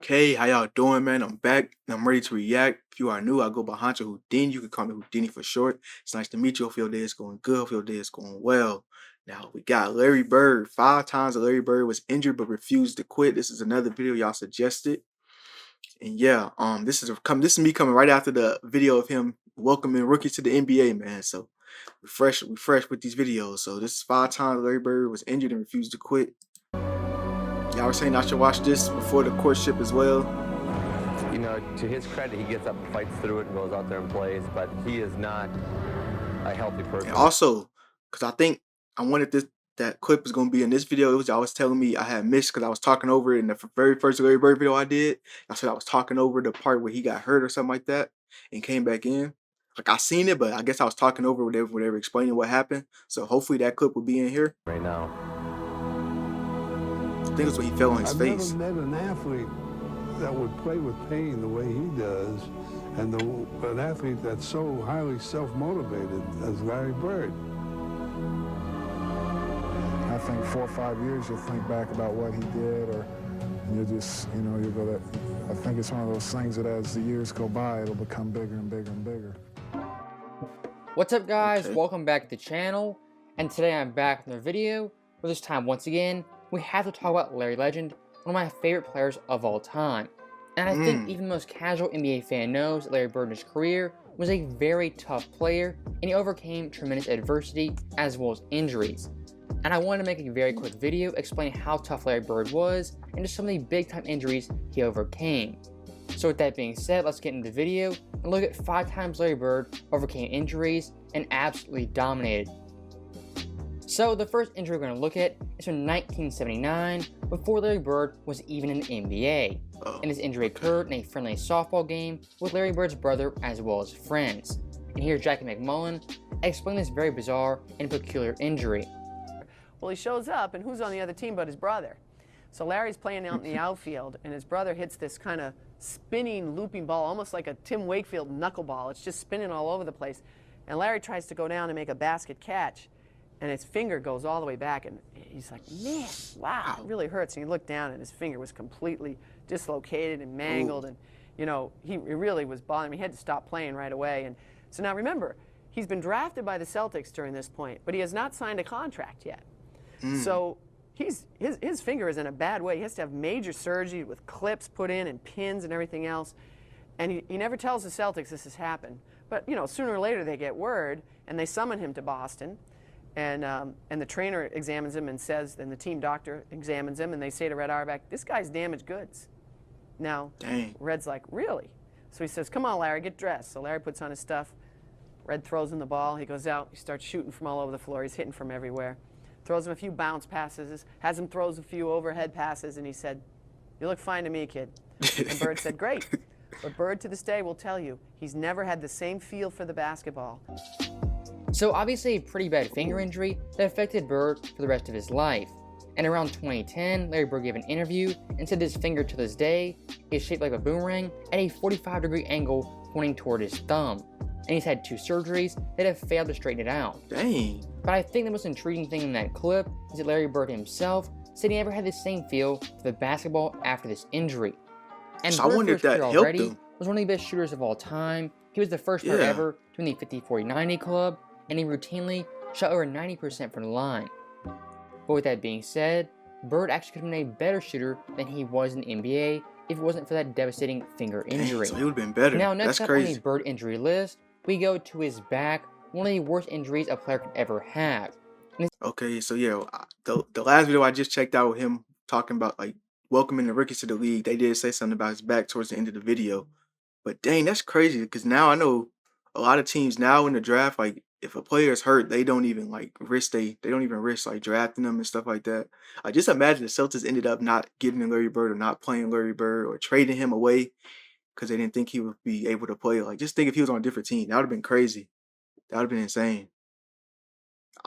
Okay, how y'all doing, man? I'm back and I'm ready to react. If you are new, I go by Hunter Houdini. You can call me Houdini for short. It's nice to meet you. Hope your day is going good. Hope your day is going well. Now we got Larry Bird. 5 times Larry Bird was injured but refused to quit. This is another video y'all suggested. And yeah, this is me coming right after the video of him welcoming rookies to the NBA, man. So we fresh with these videos. So this is 5 times Larry Bird was injured and refused to quit. Y'all were saying I should watch this before the courtship as well. You know, to his credit, he gets up and fights through it and goes out there and plays, but he is not a healthy person. And also, because I think I wanted that clip was going to be in this video. It was y'all was telling me I had missed because I was talking over it in the very first Larry Bird video I did. I said I was talking over the part where he got hurt or something like that and came back in. Like I seen it, but I guess I was talking over whatever explaining what happened. So hopefully that clip will be in here. Right now. I think it's when he fell on his face. I've never met an athlete that would play with pain the way he does, and an athlete that's so highly self-motivated as Larry Bird. I think 4 or 5 years you'll think back about what he did, or you'll just, you'll go that. I think it's one of those things that as the years go by, it'll become bigger and bigger and bigger. What's up, guys? Okay. Welcome back to the channel, and today I'm back with another video. But this time, once again, we have to talk about Larry Legend, one of my favorite players of all time. And I think even the most casual NBA fan knows that Larry Bird in his career was a very tough player, and he overcame tremendous adversity as well as injuries. And I wanted to make a very quick video explaining how tough Larry Bird was and just some of the big time injuries he overcame. So with that being said, let's get into the video and look at 5 times Larry Bird overcame injuries and absolutely dominated. So the first injury we're going to look at is from 1979, before Larry Bird was even in the NBA. And this injury occurred in a friendly softball game with Larry Bird's brother as well as friends. And here's Jackie McMullen explaining this very bizarre and peculiar injury. Well, he shows up, and who's on the other team but his brother? So Larry's playing out in the outfield, and his brother hits this kind of spinning, looping ball, almost like a Tim Wakefield knuckleball. It's just spinning all over the place. And Larry tries to go down and make a basket catch, and his finger goes all the way back, and he's like, man, wow, it really hurts. And he looked down, and his finger was completely dislocated and mangled, and, he really was bothering him. He had to stop playing right away. And so now remember, he's been drafted by the Celtics during this point, but he has not signed a contract yet. So his finger is in a bad way. He has to have major surgery with clips put in and pins and everything else. And he never tells the Celtics this has happened. But, sooner or later they get word, and they summon him to Boston. And the trainer examines him and says, and the team doctor examines him, and they say to Red Auerbach, this guy's damaged goods. Now, Dang. Red's like, really? So he says, come on, Larry, get dressed. So Larry puts on his stuff. Red throws him the ball. He goes out. He starts shooting from all over the floor. He's hitting from everywhere. Throws him a few bounce passes, has him throws a few overhead passes, and he said, you look fine to me, kid. And Bird said, great. But Bird to this day will tell you, he's never had the same feel for the basketball. So obviously a pretty bad finger injury that affected Bird for the rest of his life. And around 2010, Larry Bird gave an interview and said his finger to this day is shaped like a boomerang at a 45-degree angle pointing toward his thumb. And he's had 2 surgeries that have failed to straighten it out. Dang. But I think the most intriguing thing in that clip is that Larry Bird himself said he never had the same feel for the basketball after this injury. And So I Bird, wonder for if his that career helped already, him. was one of the best shooters of all time. He was the first player Yeah. ever to win the 50-40-90 club, and he routinely shot over 90% from the line. But with that being said, Bird actually could have been a better shooter than he was in the NBA if it wasn't for that devastating finger injury. Dang, so he would have been better. Now, next That's up on crazy. the Bird injury list, we go to his back, one of the worst injuries a player could ever have. Okay, so yeah, the last video I just checked out with him talking about like welcoming the rookies to the league, they did say something about his back towards the end of the video. But dang, that's crazy because now I know a lot of teams now in the draft, like if a player is hurt, they don't even like risk they don't even risk like drafting them and stuff like that. I just imagine the Celtics ended up not getting Larry Bird or not playing Larry Bird or trading him away because they didn't think he would be able to play. Like just think if he was on a different team, that would have been crazy. That would have been insane.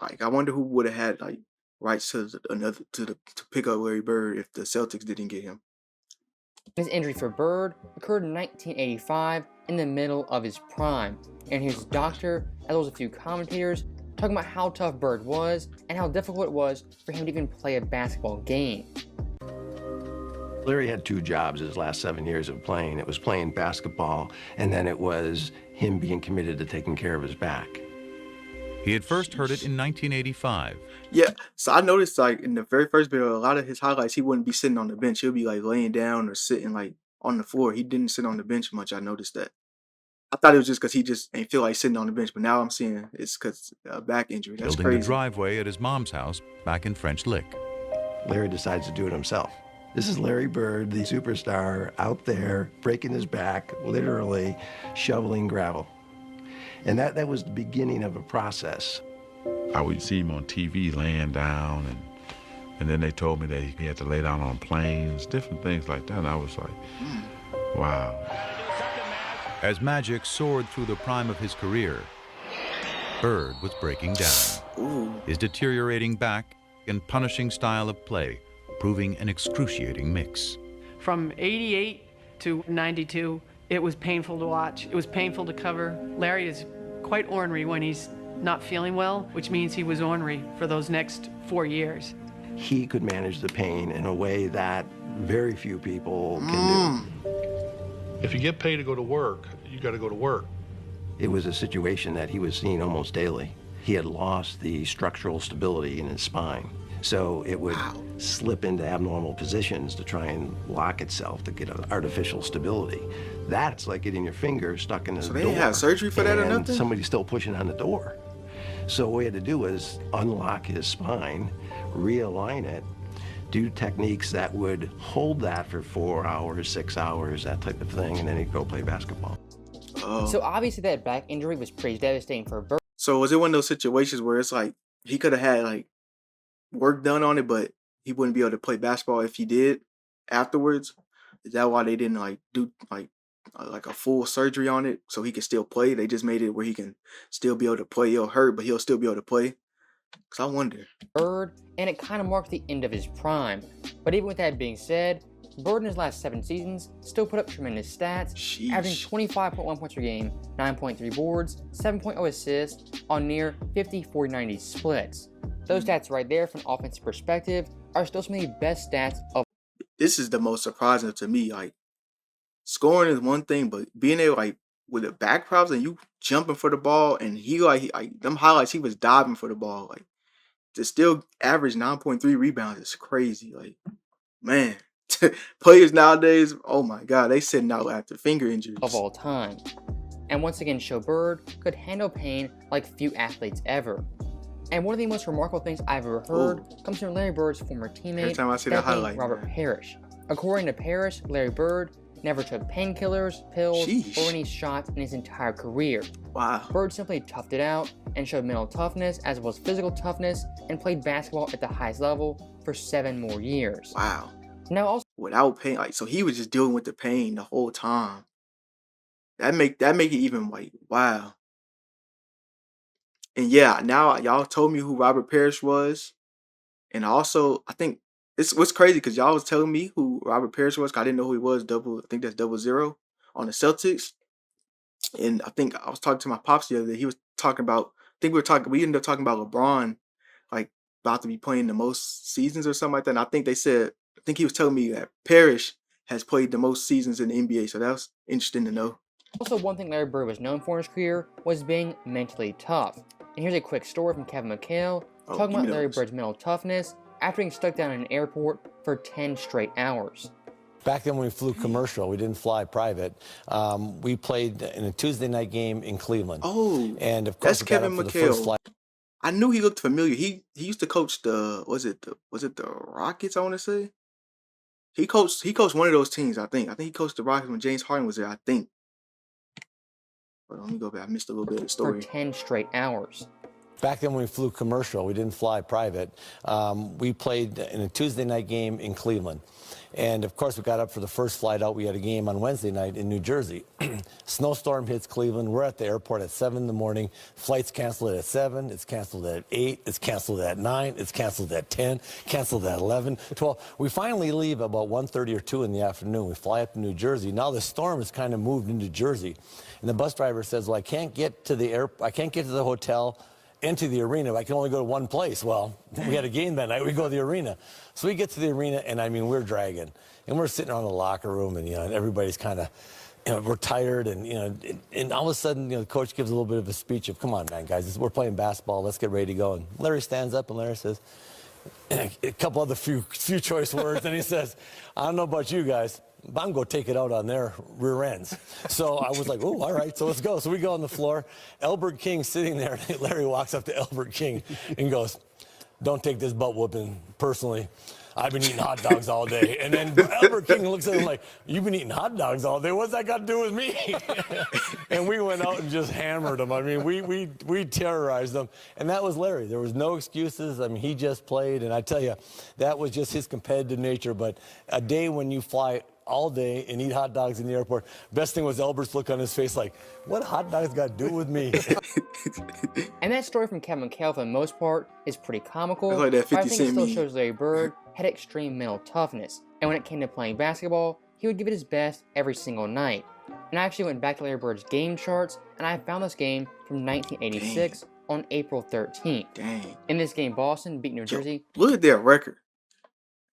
Like I wonder who would have had like rights to to pick up Larry Bird if the Celtics didn't get him. His injury for Bird occurred in 1985 in the middle of his prime. And here's his doctor, as well as a few commentators, talking about how tough Bird was and how difficult it was for him to even play a basketball game. Larry had two jobs his last 7 years of playing. It was playing basketball, and then it was him being committed to taking care of his back. He had first heard it in 1985. Yeah, so I noticed like in the very first video, a lot of his highlights, he wouldn't be sitting on the bench. He'll be like laying down or sitting like on the floor. He didn't sit on the bench much. I noticed that. I thought it was just because he just ain't feel like sitting on the bench, but now I'm seeing it's because back injury. That's Building the crazy. driveway at his mom's house back in French Lick. Larry decides to do it himself. This is Larry Bird, the superstar, out there breaking his back, literally shoveling gravel. And that was the beginning of a process. I would see him on TV laying down, and then they told me that he had to lay down on planes, different things like that. And I was like, wow. As Magic soared through the prime of his career, Bird was breaking down. Ooh. His deteriorating back and punishing style of play proving an excruciating mix. From 88 to 92, it was painful to watch. It was painful to cover. Larry is quite ornery when he's not feeling well, which means he was ornery for those next 4 years. He could manage the pain in a way that very few people can do. If you get paid to go to work, you got to go to work. It was a situation that he was seeing almost daily. He had lost the structural stability in his spine. So it would slip into abnormal positions to try and lock itself to get an artificial stability. That's like getting your finger stuck in the door. So they didn't have surgery for that or and nothing? somebody's still pushing on the door. So what we had to do was unlock his spine, realign it, do techniques that would hold that for 4 hours, 6 hours, that type of thing, and then he'd go play basketball. Oh. So obviously that back injury was pretty devastating for Bird. So was it one of those situations where it's like he could have had like work done on it, but he wouldn't be able to play basketball if he did afterwards? Is that why they didn't like do like a full surgery on it so he could still play? They just made it where he can still be able to play. He'll hurt, but he'll still be able to play. Cause I wonder. Bird, and it kind of marked the end of his prime. But even with that being said, Bird in his last 7 seasons still put up tremendous stats, Sheesh. averaging 25.1 points per game, 9.3 boards, 7.0 assists on near 50-40-90 splits. Those stats right there from an offensive perspective are still some of the best stats of. This is the most surprising to me. Like scoring is one thing, but being able like with the back problems and you jumping for the ball, and he them highlights, he was diving for the ball. Like to still average 9.3 rebounds is crazy. Like, man, players nowadays, oh my God, they sitting out after finger injuries. Of all time. And once again, show Bird could handle pain like few athletes ever. And one of the most remarkable things I've ever heard comes from Larry Bird's former teammate, Every time I see that being highlight, Robert man. Parrish. According to Parrish, Larry Bird never took painkillers, pills, Sheesh. or any shots in his entire career. Wow. Bird simply toughed it out and showed mental toughness as well as physical toughness and played basketball at the highest level for 7 more years. Wow. Now also Without pain, like so he was just dealing with the pain the whole time. That make it even like wow. And yeah, now y'all told me who Robert Parrish was, and also I think it's what's crazy because y'all was telling me who Robert Parrish was. 'Cause I didn't know who he was. I think that's 00 on the Celtics. And I think I was talking to my pops the other day. He was talking about. I think we ended up talking about LeBron, like about to be playing the most seasons or something like that. And I think they said. I think he was telling me that Parrish has played the most seasons in the NBA. So that was interesting to know. one thing Larry Bird was known for in his career was being mentally tough. And here's a quick story from Kevin McHale talking about Larry Bird's mental toughness after being stuck down in an airport for 10 straight hours. Back then when we flew commercial, we didn't fly private. We played in a Tuesday night game in Cleveland. Oh, and of course that's we got Kevin up for the first McHale. flight. I knew he looked familiar. He used to coach was it the Rockets? I want to say he coached one of those teams. I think he coached the Rockets when James Harden was there. I think. But let me go back. I missed a little bit of the story. For 10 straight hours. Back then when we flew commercial, we didn't fly private. We played in a Tuesday night game in Cleveland. And of course we got up for the first flight out. We had a game on Wednesday night in New Jersey. Snowstorm hits Cleveland. We're at the airport at 7 in the morning. Flight's canceled at 7. It's canceled at 8. It's canceled at 9. It's canceled at 10. Canceled at 11, 12. We finally leave about 1:30 or 2 in the afternoon. We fly up to New Jersey. Now the storm has kind of moved into Jersey. And the bus driver says, well, I can't get to the hotel into the arena. I can only go to one place. Well, we had a game that night. We go to the arena. So we get to the arena, and I mean, we're dragging. And we're sitting around the locker room, and, and everybody's kind of, we're tired. And, and all of a sudden, the coach gives a little bit of a speech of, come on, man, guys, we're playing basketball. Let's get ready to go. And Larry stands up, and Larry says, a couple other few choice words, and he says, I don't know about you guys, but I'm going to take it out on their rear ends. So I was like, oh, all right, so let's go. So we go on the floor. Albert King sitting there, and Larry walks up to Albert King and goes, don't take this butt whooping personally. I've been eating hot dogs all day. And then Albert King looks at him like, you've been eating hot dogs all day? What's that got to do with me? And we went out and just hammered him. I mean, we terrorized him. And that was Larry. There was no excuses. I mean, he just played. And I tell you, that was just his competitive nature. But a day when you fly all day and eat hot dogs in the airport, best thing was Albert's look on his face like, what hot dogs got to do with me? And that story from Kevin McHale, for the most part, is pretty comical, I like that but I 50 think it Cent still meme. shows Larry Bird had extreme mental toughness, and when it came to playing basketball, he would give it his best every single night. And I actually went back to Larry Bird's game charts, and I found this game from 1986 on April 13th. Dang. In this game, Boston beat New Jersey. Look at their record.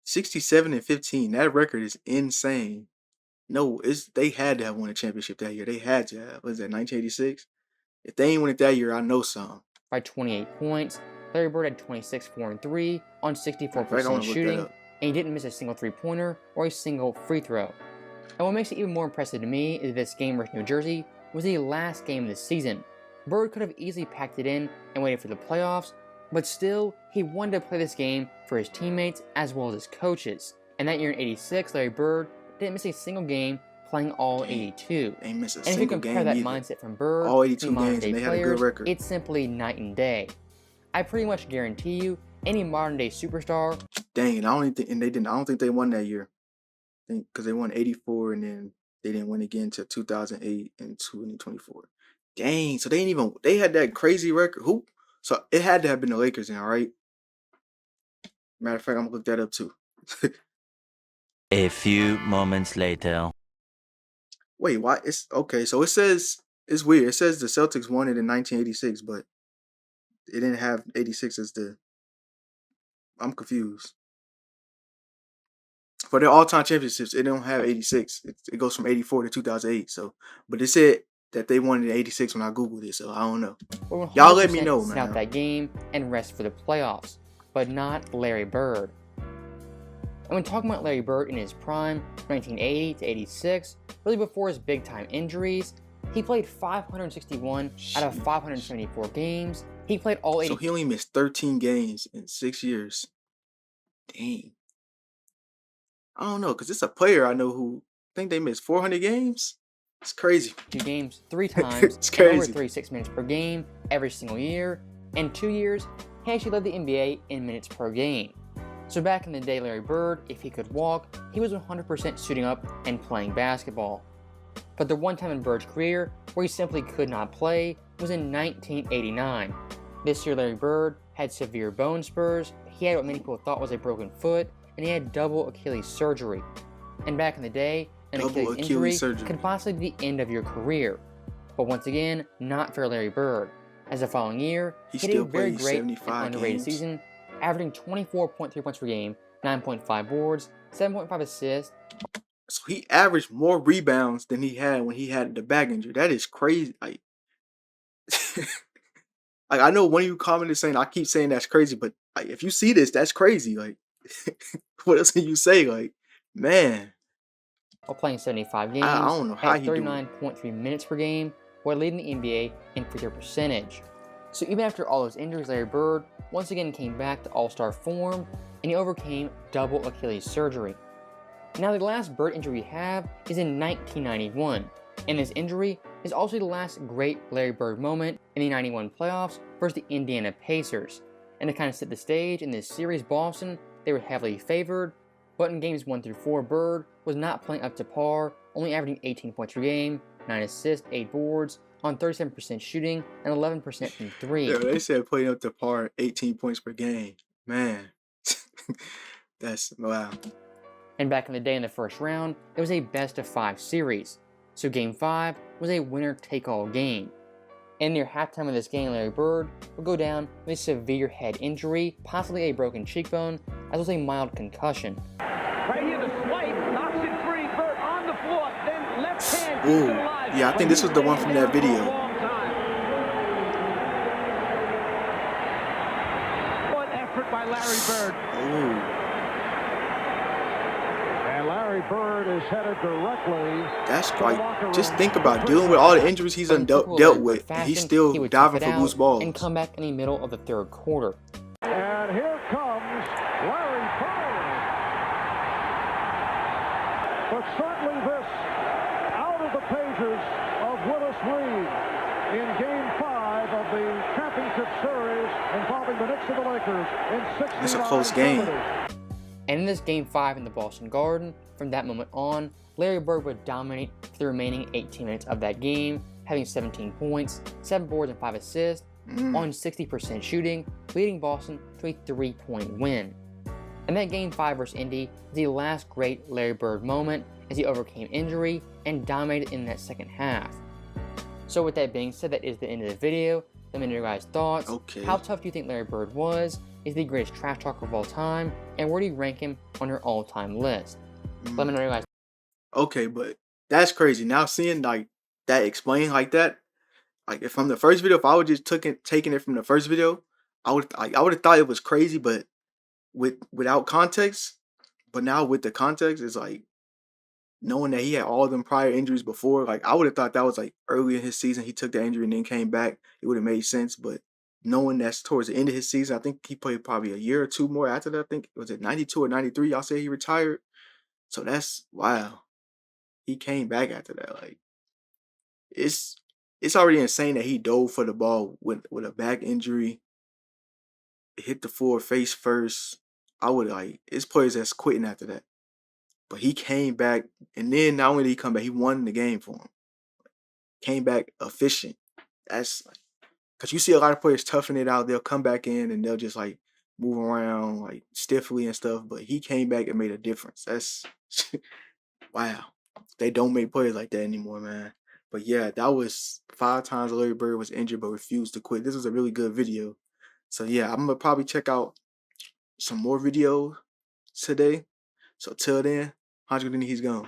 67-15. That record is insane. No, they had to have won a championship that year. They had to have. Was that 1986? If they ain't won it that year, I know something. By 28 points, Larry Bird had 26, 4, and 3 on In fact, I 64% wanna look shooting, that up. and he didn't miss a single three-pointer or a single free throw. And what makes it even more impressive to me is this game versus New Jersey was the last game of the season. Bird could have easily packed it in and waited for the playoffs, but still, he wanted to play this game for his teammates as well as his coaches. And that year in '86, Larry Bird didn't miss a single game, playing all 82. Ain't miss a And if you single compare game that either. mindset from Bird All to 82 modern games, day and they had a good players, record. it's simply night and day. I pretty much guarantee you, any modern day superstar. Dang, and I don't think they won that year. Because they won 84 and then they didn't win again until 2008 and 2024. Dang, so they had that crazy record. Who? So it had to have been the Lakers then, all right? Matter of fact, I'm gonna look that up too. A few moments later. Wait, why? It's okay. So it says it's weird. It says the Celtics won it in 1986, but it didn't have 86 as the. I'm confused. For their all-time championships, it don't have 86. It goes from 84 to 2008. So, but it said that they won it in 86 when I googled it. So I don't know. Y'all let me know, Sit man. out that game and rest for the playoffs, but not Larry Bird. And when talking about Larry Bird in his prime, 1980 to 86, really before his big-time injuries, he played 561 out of 574 games. He played all 80. So he only missed 13 games in 6 years. Dang. I don't know, because it's a player I know who think they missed 400 games. It's crazy. Games 3 times, It's and over crazy. 36 minutes per game every single year. In 2 years, he actually led the NBA in minutes per game. So back in the day, Larry Bird, if he could walk, he was 100% suiting up and playing basketball. But the one time in Bird's career where he simply could not play was in 1989. This year, Larry Bird had severe bone spurs, he had what many people thought was a broken foot, and he had double Achilles surgery. And back in the day, an Achilles injury surgery. could possibly be the end of your career. But once again, not for Larry Bird. As the following year, He he had a still very played great and 75 underrated games. season, averaging 24.3 points per game, 9.5 boards, 7.5 assists. So he averaged more rebounds than he had when he had the back injury. That is crazy. Like, like I know one of you commented saying I keep saying that's crazy, but like if you see this, that's crazy. Like, what else can you say? Like, man, While playing 75 games, I don't know how at he do it. 39.3 minutes per game, while leading the NBA in free throw percentage. So even after all those injuries, Larry Bird once again came back to all-star form, and he overcame double Achilles surgery. Now the last Bird injury we have is in 1991, and this injury is also the last great Larry Bird moment in the 91 playoffs versus the Indiana Pacers. And to kind of set the stage, in this series, Boston, they were heavily favored, but in games 1 through 4, Bird was not playing up to par, only averaging 18 points per game, 9 assists, 8 boards, on 37% shooting, and 11% from 3. Yeah, they said playing up to par, 18 points per game. Man, that's wow. And back in the day in the first round, it was a best-of-5 series. So Game 5 was a winner-take-all game. And near halftime of this game, Larry Bird would go down with a severe head injury, possibly a broken cheekbone, as well as a mild concussion. Right here, the swipe knocks it free. Bird on the floor, then left hand Ooh, keeps it alive. yeah, I think this was the one from that video. What effort by Larry Bird. Ooh. And Larry Bird is headed directly. That's like, just think about dealing with all the injuries he's dealt with, and he's still he would diving tough it for loose out balls. and come back in the middle of the third quarter. And here comes Larry Bird. But certainly this out of the pages of Willis Reed in Game 5 of the championship series involving the Knicks and the Lakers in 69. It's a close game. And in this Game 5 in the Boston Garden, from that moment on, Larry Bird would dominate for the remaining 18 minutes of that game, having 17 points, 7 boards, and 5 assists, on 60% shooting, leading Boston to a 3-point win. And that Game 5 versus Indy is the last great Larry Bird moment as he overcame injury and dominated in that second half. So with that being said, that is the end of the video. Let me know your guys' thoughts. Okay. How tough do you think Larry Bird was? Is he the greatest trash talker of all time? And where do you rank him on your all-time list? Let me know your guys' Okay, but that's crazy. Now seeing like that explained like that, like if from the first video, if I would just taking it from the first video, I would have thought it was crazy, but without context. But now with the context, it's like knowing that he had all them prior injuries before. Like I would have thought that was like early in his season, he took the injury and then came back. It would have made sense, but knowing that's towards the end of his season, I think he played probably a year or two more after that. I think was it 92 or 93. Y'all say he retired. So that's wow. He came back after that. Like it's already insane that he dove for the ball with a back injury, hit the floor face first. I would like it's players that's quitting after that. But he came back, and then not only did he come back, he won the game for him. Came back efficient. That's like, because you see a lot of players toughing it out. They'll come back in and they'll just like move around like stiffly and stuff. But he came back and made a difference. That's wow. They don't make players like that anymore, man. But yeah, that was 5 times Larry Bird was injured but refused to quit. This was a really good video. So yeah, I'm gonna probably check out some more videos today. So till then, 100 he's gone.